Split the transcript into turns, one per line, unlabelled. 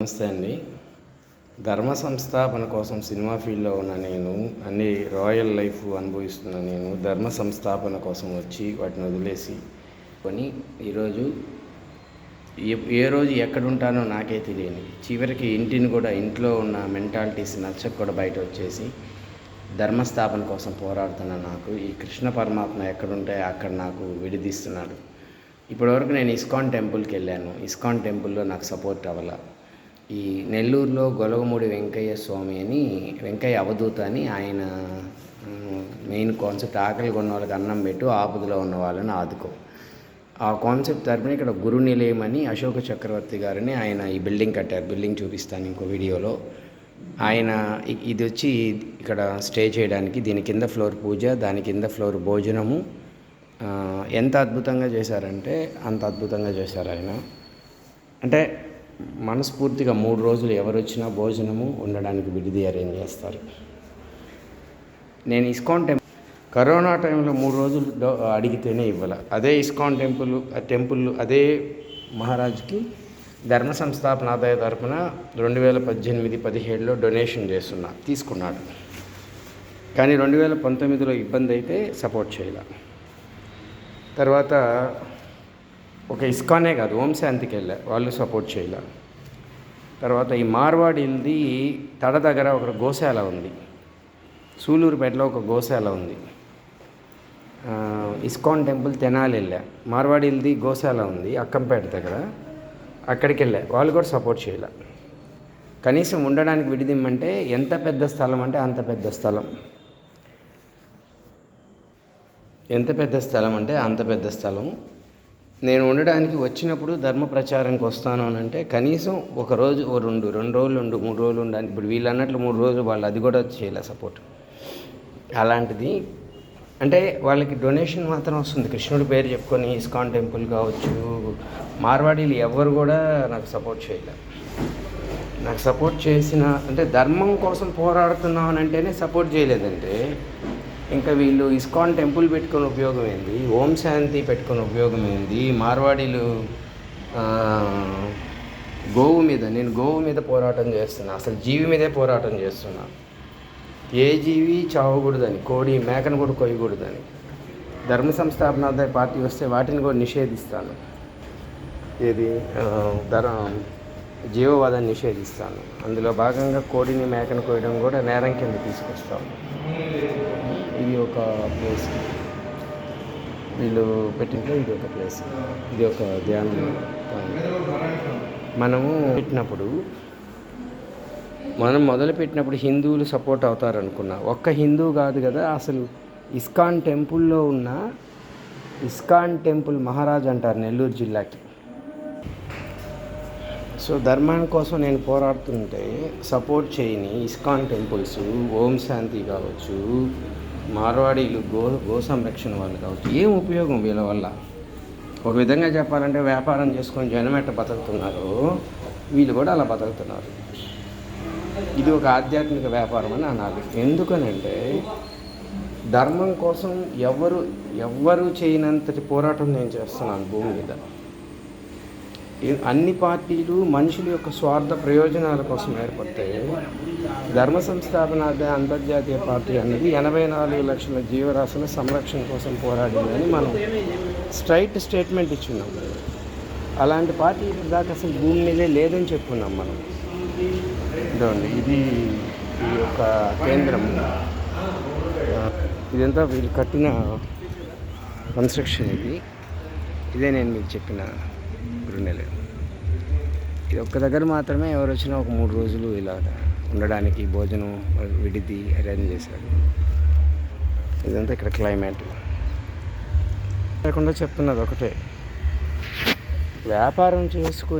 నమస్తే అండి. ధర్మ సంస్థాపన కోసం సినిమా ఫీల్డ్లో ఉన్న నేను, అన్ని రాయల్ లైఫ్ అనుభవిస్తున్న నేను ధర్మ సంస్థాపన కోసం వచ్చి వాటిని వదిలేసి కొని ఈరోజు ఏ రోజు ఎక్కడుంటానో నాకే తెలియని చివరికి ఇంట్లో ఉన్న మెంటాలిటీస్ నచ్చక కూడా బయట వచ్చేసి ధర్మస్థాపన కోసం పోరాడుతున్న నాకు ఈ కృష్ణ పరమాత్మ ఎక్కడుంటే అక్కడ నాకు విడిదిస్తున్నాడు. ఇప్పటివరకు నేను ఇస్కాన్ టెంపుల్కి వెళ్ళాను. ఇస్కాన్ టెంపుల్లో నాకు సపోర్ట్ అవ్వాల. ఈ నెల్లూరులో గొలగమూడి వెంకయ్య స్వామి అని, వెంకయ్య అవధూత అని ఆయన మెయిన్ కాన్సెప్ట్ ఆకలి కొన్న వాళ్ళకి అన్నం పెట్టు, ఆపదలో ఉన్న వాళ్ళని ఆదుకో. ఆ కాన్సెప్ట్ తరపున ఇక్కడ గురు నిలయం అని అశోక చక్రవర్తి గారిని ఆయన ఈ బిల్డింగ్ కట్టారు. బిల్డింగ్ చూపిస్తాను ఇంకో వీడియోలో. ఆయన ఇది వచ్చి ఇక్కడ స్టే చేయడానికి, దీని కింద ఫ్లోర్ పూజ, దాని కింద ఫ్లోర్ భోజనము. ఎంత అద్భుతంగా చేశారంటే అంత అద్భుతంగా చేశారు ఆయన. అంటే మనస్ఫూర్తిగా 3 రోజులు ఎవరు వచ్చినా భోజనము, ఉండడానికి విడిది అరేంజ్ చేస్తారు. నేను ఇస్కాన్ కరోనా టైంలో 3 రోజులు అడిగితేనే ఇవ్వాల. అదే ఇస్కాన్ టెంపుల్ అదే మహారాజ్కి ధర్మ సంస్థాపన ఆదాయ తరపున 2018-17లో డొనేషన్ తీసుకున్నాడు. కానీ 2019లో ఇబ్బంది అయితే సపోర్ట్ చేయాల. తర్వాత ఒక ఇస్కానే కాదు, ఓం శాంతికి వెళ్ళా, వాళ్ళు సపోర్ట్ చేయాల. తర్వాత ఈ మార్వాడిల్ది తడ దగ్గర ఒక గోశాల ఉంది, సూలూరుపేటలో ఒక గోశాల ఉంది. ఇస్కాన్ టెంపుల్ తెనాలి వెళ్ళా, మార్వాడిల్ది గోశాల ఉంది అక్కంపేట దగ్గర, అక్కడికి వెళ్ళా, వాళ్ళు కూడా సపోర్ట్ చేయాల. కనీసం ఉండడానికి విడిదిమ్మంటే ఎంత పెద్ద స్థలం అంటే అంత పెద్ద స్థలం, ఎంత పెద్ద స్థలం అంటే అంత పెద్ద స్థలం. నేను ఉండడానికి వచ్చినప్పుడు ధర్మ ప్రచారానికి వస్తాను అని అంటే కనీసం ఒక రోజు, 2 రోజులు ఉండు, 3 రోజులు ఉండాలి. ఇప్పుడు వీళ్ళు అన్నట్లు 3 రోజులు వాళ్ళు అది కూడా చేయలే సపోర్ట్. అలాంటిది అంటే వాళ్ళకి డొనేషన్ మాత్రం వస్తుంది. కృష్ణుడి పేరు చెప్పుకొని ఇస్కాన్ టెంపుల్ కావచ్చు, మార్వాడీలు ఎవరు కూడా నాకు సపోర్ట్ చేయలేదు. నాకు సపోర్ట్ చేసిన అంటే ధర్మం కోసం పోరాడుతున్నాం అని అంటేనే సపోర్ట్ చేయలేదంటే ఇంకా వీళ్ళు ఇస్కాన్ టెంపుల్ పెట్టుకుని ఉపయోగం ఏంది, ఓం శాంతి పెట్టుకుని ఉపయోగం ఏంది, మార్వాడీలు నేను గోవు మీద పోరాటం చేస్తున్నా, అసలు జీవి మీదే పోరాటం చేస్తున్నా. ఏ జీవి చావకూడదని, కోడి మేకను కూడా కొయ్యకూడదని. ధర్మ సంస్థాపన పార్టీ వస్తే వాటిని కూడా నిషేధిస్తాను. జీవవాదాన్ని నిషేధిస్తాను. అందులో భాగంగా కోడిని మేకను కోయడం కూడా నేరం కింద తీసుకొస్తాం. ఇది ఒక ప్లేస్, వీళ్ళు పెట్టింట్లో ఇది ఒక ప్లేస్, ఇది ఒక ధ్యానం. మనం మొదలుపెట్టినప్పుడు హిందువులు సపోర్ట్ అవుతారనుకున్నా. ఒక్క హిందూ కాదు కదా, అసలు ఇస్కాన్ టెంపుల్లో ఉన్న ఇస్కాన్ టెంపుల్ మహారాజ్ అంటారు నెల్లూరు జిల్లాకి. సో ధర్మం కోసం నేను పోరాడుతుంటే సపోర్ట్ చేయని ఇస్కాన్ టెంపుల్స్, ఓం శాంతి కావచ్చు, మార్వాడీలు గో సంరక్షణ వాళ్ళు కావచ్చు, ఏం ఉపయోగం వీళ్ళ వల్ల? ఒక విధంగా చెప్పాలంటే వ్యాపారం చేసుకొని జనం ఎట్ట బతుకుతున్నారో వీళ్ళు కూడా అలా బతుకుతున్నారు. ఇది ఒక ఆధ్యాత్మిక వ్యాపారం అని అనాలి. ఎందుకనంటే ధర్మం కోసం ఎవ్వరు చేయనంతటి పోరాటం నేను చేస్తున్నాను భూమి మీద. అన్ని పార్టీలు మనుషుల యొక్క స్వార్థ ప్రయోజనాల కోసం ఏర్పడతాయి. ధర్మ సంస్థాపన అంతర్జాతీయ పార్టీ అనేది 84 లక్షల జీవరాశుల సంరక్షణ కోసం పోరాడిందని మనం స్ట్రైట్ స్టేట్మెంట్ ఇచ్చున్నాం. అలాంటి పార్టీ దాకా అసలు భూమి మీదే లేదని చెప్పుకున్నాం మనం. ఇదండి, ఇది ఈ యొక్క కేంద్రం. ఇదంతా వీళ్ళు కట్టిన కన్స్ట్రక్షన్. ఇదే నేను మీకు చెప్పిన గురునిలయం. ఇది ఒక్క దగ్గర మాత్రమే ఎవరు వచ్చినా ఒక 3 రోజులు ఇలా ఉండడానికి భోజనం విడిది అరేంజ్ చేశారు. ఇదంతా ఇక్కడ క్లైమేట్ లేకుండా చెప్తున్నది ఒకటే, వ్యాపారం చేసుకుని